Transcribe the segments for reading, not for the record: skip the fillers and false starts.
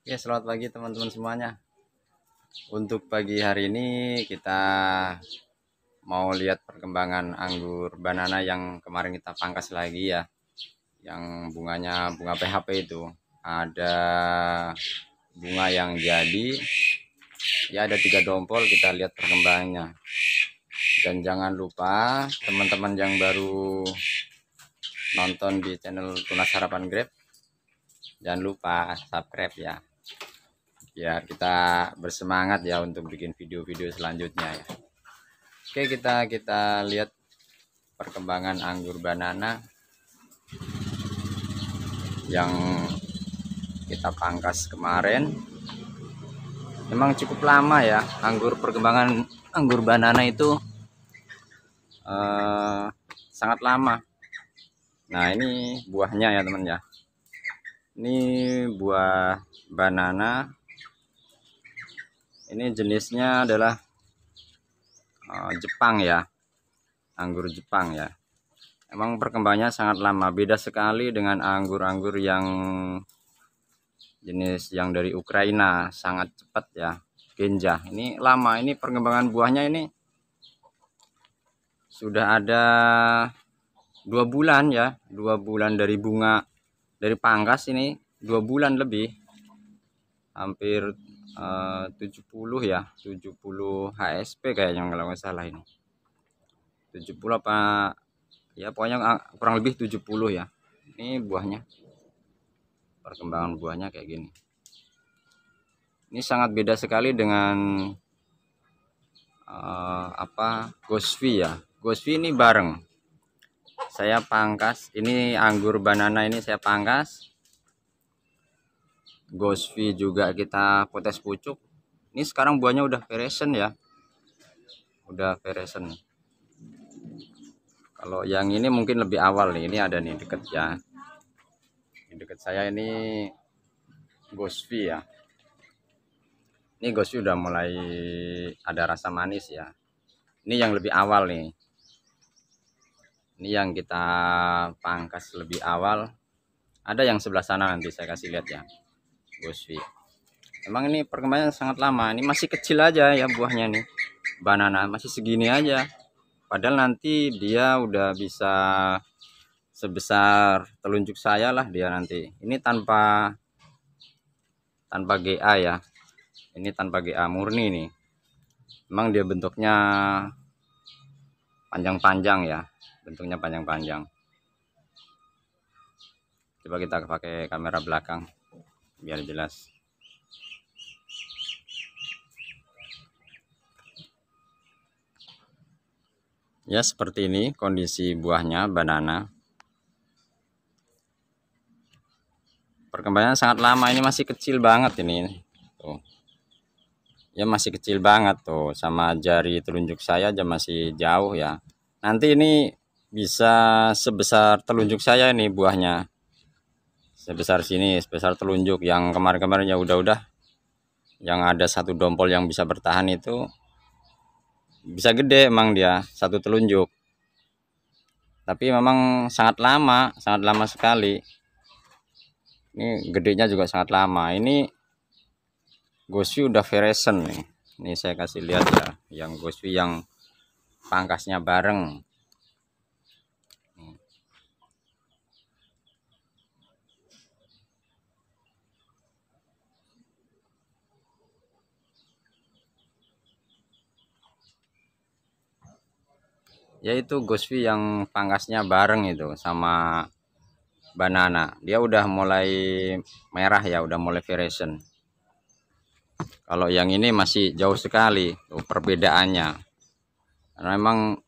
Oke, selamat pagi teman-teman semuanya. Untuk pagi hari ini kita mau lihat perkembangan anggur banana yang kemarin kita pangkas lagi ya. Yang bunganya bunga PHP itu. Ada bunga yang jadi, ya ada 3 dompol, kita lihat perkembangannya. Dan jangan lupa teman-teman yang baru nonton di channel Tunas Harapan Grab, jangan lupa subscribe ya, biar kita bersemangat ya untuk bikin video-video selanjutnya ya. Oke, kita lihat perkembangan anggur banana yang kita pangkas kemarin. Memang cukup lama ya perkembangan anggur banana itu, sangat lama. Nah, ini buahnya ya teman ya. Ini buah banana. Ini jenisnya adalah Jepang ya, anggur Jepang ya. Emang perkembangannya sangat lama, beda sekali dengan anggur-anggur yang jenis yang dari Ukraina, sangat cepat ya, genjah. Ini lama, ini perkembangan buahnya ini sudah ada 2 bulan ya, 2 bulan dari bunga, dari pangkas ini 2 bulan lebih, hampir 70 ya, 70 HSP kayaknya kalau nggak salah. Ini 70 apa ya, pokoknya kurang lebih 70 ya. Ini buahnya, perkembangan buahnya kayak gini. Ini sangat beda sekali dengan Gosvi ya. Gosvi ini bareng saya pangkas, ini anggur banana ini saya pangkas. Gosvi juga kita potes pucuk. Ini sekarang buahnya udah veresen ya, udah veresen. Kalau yang ini mungkin lebih awal nih. Ini ada nih deket ya, di deket saya ini Gosvi ya. Ini Gosvi udah mulai ada rasa manis ya. Ini yang lebih awal nih. Ini yang kita pangkas lebih awal. Ada yang sebelah sana, nanti saya kasih lihat ya, Gosvi. Emang ini perkembangannya sangat lama. Ini masih kecil aja ya buahnya nih. Banana masih segini aja. Padahal nanti dia udah bisa sebesar telunjuk saya lah dia nanti. Ini tanpa GA ya. Ini tanpa GA murni nih. Memang dia bentuknya panjang-panjang ya. Bentuknya panjang-panjang. Coba kita pakai kamera belakang biar jelas. Ya, seperti ini kondisi buahnya banana. Perkembangannya sangat lama, ini masih kecil banget ini. Tuh. Ya masih kecil banget tuh, sama jari telunjuk saya aja masih jauh ya. Nanti ini bisa sebesar telunjuk saya ini buahnya. Sebesar sini, sebesar telunjuk. Yang kemarin-kemarin ya udah. Yang ada 1 dompol yang bisa bertahan itu bisa gede emang dia, 1 telunjuk. Tapi memang sangat lama sekali. Ini gedenya juga sangat lama. Ini Gosvi udah veresen nih. Ini saya kasih lihat ya, yang Gosvi yang pangkasnya bareng. Yaitu Gosvi yang pangkasnya bareng itu sama banana. Dia udah mulai merah ya, udah mulai veresen. Kalau yang ini masih jauh sekali tuh perbedaannya. Karena memang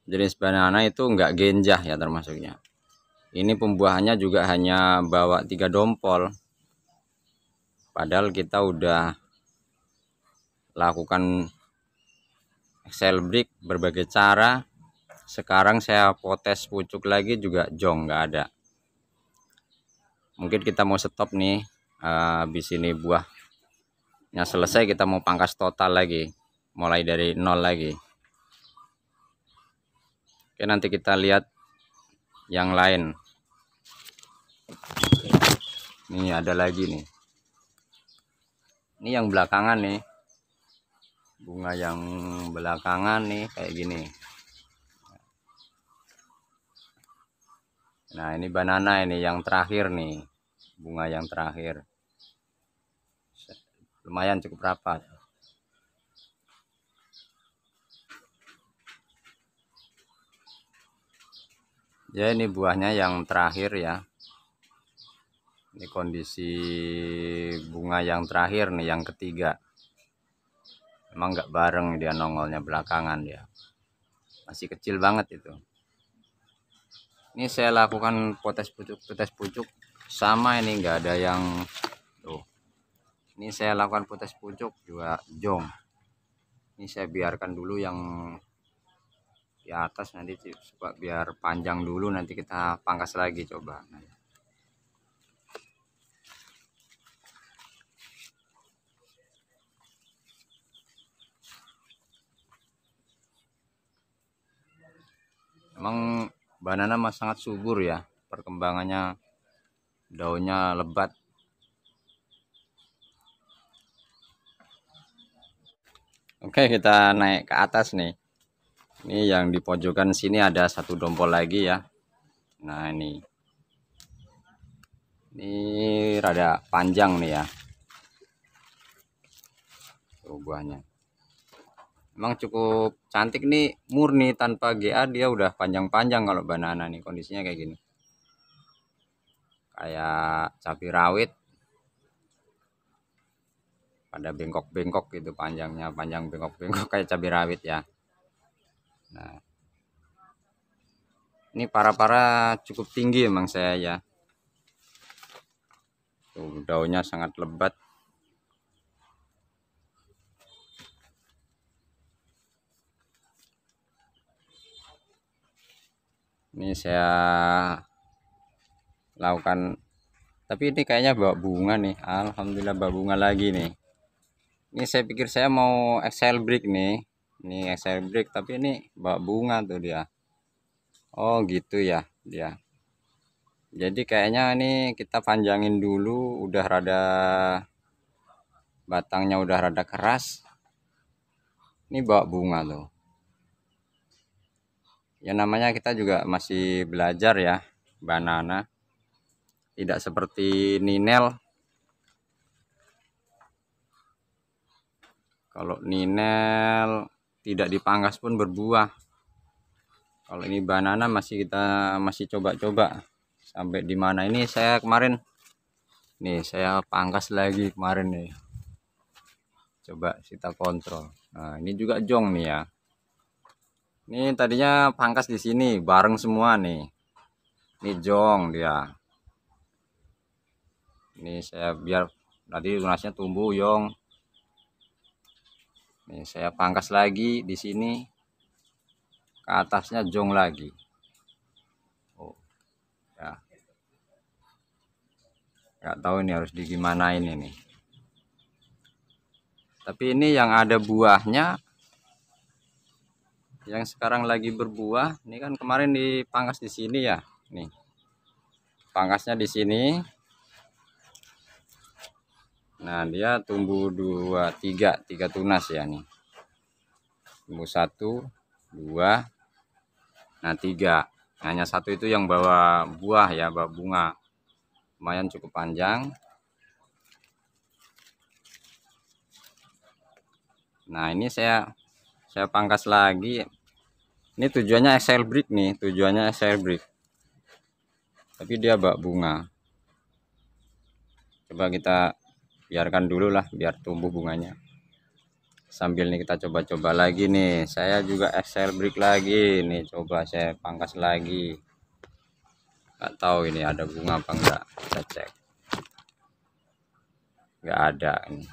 jenis banana itu enggak genjah ya termasuknya. Ini pembuahannya juga hanya bawa 3 dompol. Padahal kita udah lakukan Excel break berbagai cara. Sekarang saya potes pucuk lagi juga jong, nggak ada. Mungkin kita mau stop nih, habis ini buahnya selesai kita mau pangkas total lagi, mulai dari 0 lagi. Oke, nanti kita lihat yang lain. Ini ada lagi nih. Ini yang belakangan nih, bunga yang belakangan nih kayak gini. Nah ini banana, ini yang terakhir nih, bunga yang terakhir, lumayan cukup rapat. Ya ini buahnya yang terakhir ya. Ini kondisi bunga yang terakhir nih, yang ketiga. Emang nggak bareng dia nongolnya, belakangan dia. Masih kecil banget itu. Ini saya lakukan potes pucuk sama, ini nggak ada yang tuh. Ini saya lakukan potes pucuk juga jong. Ini saya biarkan dulu yang di atas nanti coba biar panjang dulu, nanti kita pangkas lagi coba. Emang banana mas sangat subur ya, perkembangannya, daunnya lebat. Oke, kita naik ke atas nih. Ini yang di pojokan sini ada satu dompol lagi ya. Nah ini rada panjang nih ya, tuh buahnya. Emang cukup cantik nih, murni tanpa GA dia udah panjang-panjang. Kalau banana nih kondisinya kayak gini, kayak cabai rawit, pada bengkok-bengkok gitu panjangnya, panjang bengkok-bengkok kayak cabai rawit ya. Nah ini para-para cukup tinggi emang saya ya. Tuh daunnya sangat lebat. Ini saya lakukan, tapi ini kayaknya bawa bunga nih. Alhamdulillah bawa bunga lagi nih. Ini saya pikir saya mau XL break nih. Ini XL break tapi ini bawa bunga tuh dia. Oh gitu ya dia. Jadi kayaknya ini kita panjangin dulu, udah rada, batangnya udah rada keras. Ini bawa bunga tuh. Ya namanya kita juga masih belajar ya, banana. Tidak seperti ninel. Kalau ninel tidak dipangkas pun berbuah. Kalau ini banana masih coba-coba sampai di mana. Ini saya kemarin nih, saya pangkas lagi kemarin nih. Coba kita kontrol. Nah, ini juga jong nih ya. Ini tadinya pangkas di sini bareng semua nih. Ini jong dia. Ini saya biar tadi tunasnya tumbuh yong. Nih saya pangkas lagi di sini. Ke atasnya jong lagi. Oh, ya. Nggak tahu ini harus digimanain ini. Tapi ini yang ada buahnya, yang sekarang lagi berbuah. Ini kan kemarin dipangkas di sini ya. Nih, pangkasnya di sini. Nah dia tumbuh tiga tunas ya nih. Tumbuh 1, 2, nah 3. Hanya 1 itu yang bawa buah ya, bawa bunga. Lumayan cukup panjang. Nah ini saya pangkas lagi. Ini tujuannya XL break nih, tujuannya XL break. Tapi dia bawa bunga. Coba kita biarkan dulu lah biar tumbuh bunganya. Sambil nih kita coba-coba lagi nih. Saya juga XL break lagi nih, coba saya pangkas lagi. Nggak tahu ini ada bunga apa enggak, kita cek. Nggak ada ini.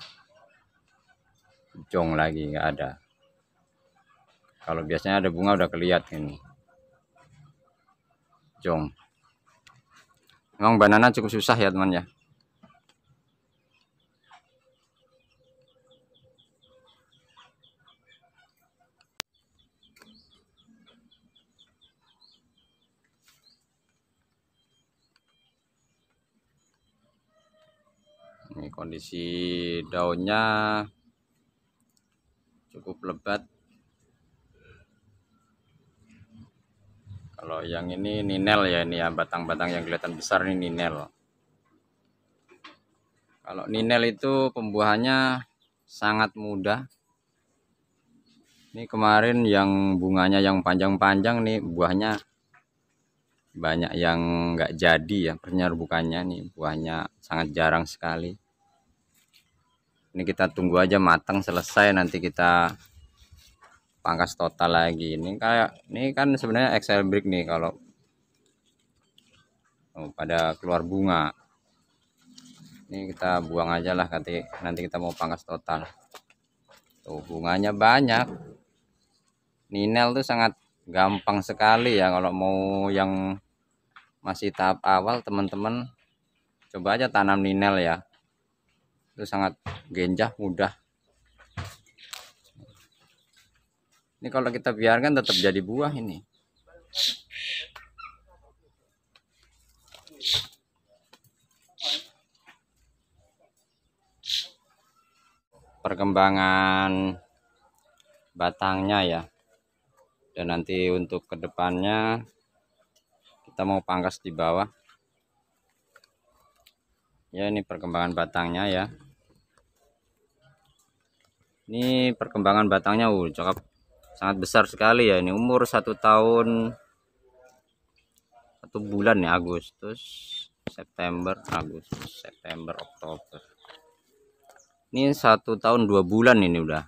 Jong lagi nggak ada. Kalau biasanya ada bunga udah kelihatan ini. Jong. Memang banana cukup susah ya teman ya. Ini kondisi daunnya cukup lebat. Kalau yang ini ninel ya, ini ya batang-batang yang kelihatan besar ini ninel. Kalau ninel itu pembuahannya sangat mudah. Ini kemarin yang bunganya yang panjang-panjang nih, buahnya banyak yang nggak jadi ya penyerbukannya nih, buahnya sangat jarang sekali. Ini kita tunggu aja matang selesai, nanti kita pangkas total lagi. Ini kan sebenarnya XL brick nih kalau pada keluar bunga. Ini kita buang aja lah, nanti kita mau pangkas total. Tuh bunganya banyak. Ninel tuh sangat gampang sekali ya kalau mau yang masih tahap awal, teman-teman coba aja tanam ninel ya. Itu sangat genjah, mudah. Ini kalau kita biarkan tetap jadi buah ini. Perkembangan batangnya ya. Dan nanti untuk kedepannya kita mau pangkas di bawah. Ya ini perkembangan batangnya ya. Ini perkembangan batangnya cukup sangat besar sekali ya. Ini umur 1 tahun 1 bulan ya, Agustus, September, Agustus, September, Oktober. Ini 1 tahun 2 bulan ini udah.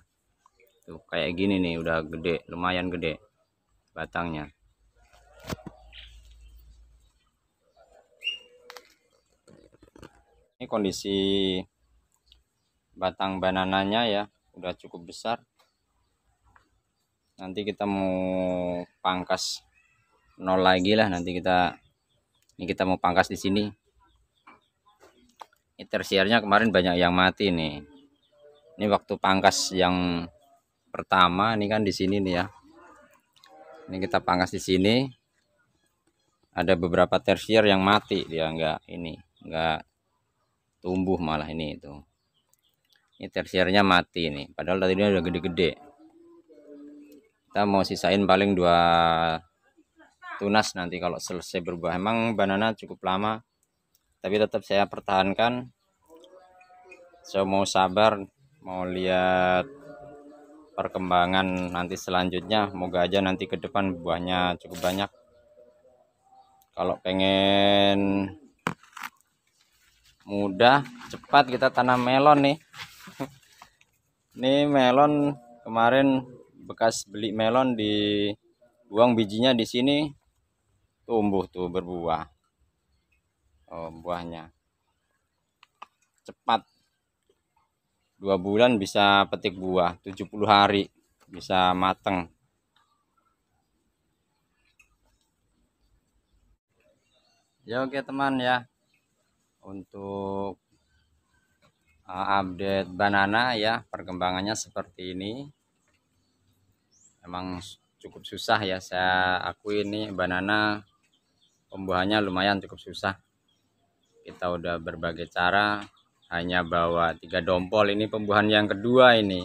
Tuh kayak gini nih, udah gede, lumayan gede batangnya. Ini kondisi batang banananya ya, udah cukup besar. Nanti kita mau pangkas nol lagi lah, nanti kita mau pangkas di sini. Ini tersiernya kemarin banyak yang mati nih. Ini waktu pangkas yang pertama ini kan di sini nih ya. Ini kita pangkas di sini. Ada beberapa tersier yang mati, dia nggak tumbuh, malah ini itu. Ini tersiernya mati nih, padahal tadi udah gede-gede. Kita mau sisain paling 2 tunas nanti kalau selesai berbuah. Emang banana cukup lama, tapi tetap saya pertahankan. Saya mau sabar, mau lihat perkembangan nanti selanjutnya. Moga aja nanti ke depan buahnya cukup banyak. Kalau pengen mudah cepat kita tanam melon nih. Ini melon kemarin bekas beli melon, dibuang bijinya di sini, tumbuh tuh berbuah. Buahnya cepat, 2 bulan bisa petik buah, 70 hari bisa mateng. Ya oke teman ya, untuk update banana ya, perkembangannya seperti ini. Emang cukup susah ya, saya akui ini banana pembuahannya lumayan cukup susah. Kita udah berbagai cara, hanya bawa 3 dompol. Ini pembuahan yang kedua ini,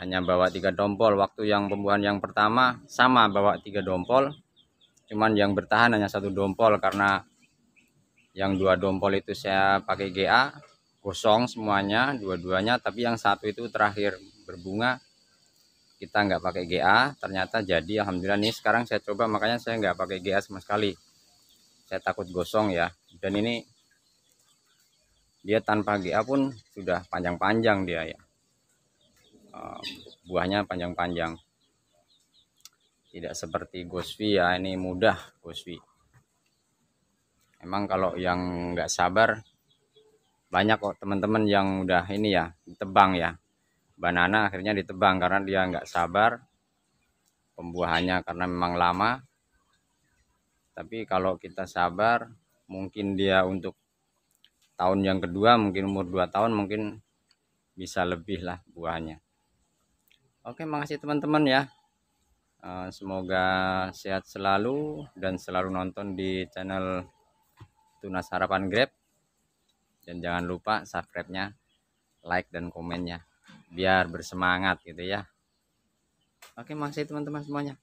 hanya bawa 3 dompol. Waktu yang pembuahan yang pertama sama bawa 3 dompol, cuman yang bertahan hanya 1 dompol karena yang 2 dompol itu saya pakai GA, gosong semuanya dua-duanya. Tapi yang satu itu terakhir berbunga kita nggak pakai GA, ternyata jadi. Alhamdulillah nih sekarang saya coba, makanya saya nggak pakai GA sama sekali, saya takut gosong ya. Dan ini dia tanpa GA pun sudah panjang-panjang dia ya, buahnya panjang-panjang, tidak seperti Gosvi ya. Ini mudah Gosvi. Emang kalau yang nggak sabar banyak kok teman-teman yang udah ini ya ditebang ya, banana akhirnya ditebang karena dia nggak sabar pembuahannya, karena memang lama. Tapi kalau kita sabar, mungkin dia untuk tahun yang kedua, mungkin umur 2 tahun mungkin bisa lebih lah buahnya. Oke, makasih teman-teman ya. Semoga sehat selalu dan selalu nonton di channel Tunas Harapan Grab. dan jangan lupa subscribe-nya, like dan komennya biar bersemangat gitu ya. Oke, makasih teman-teman semuanya.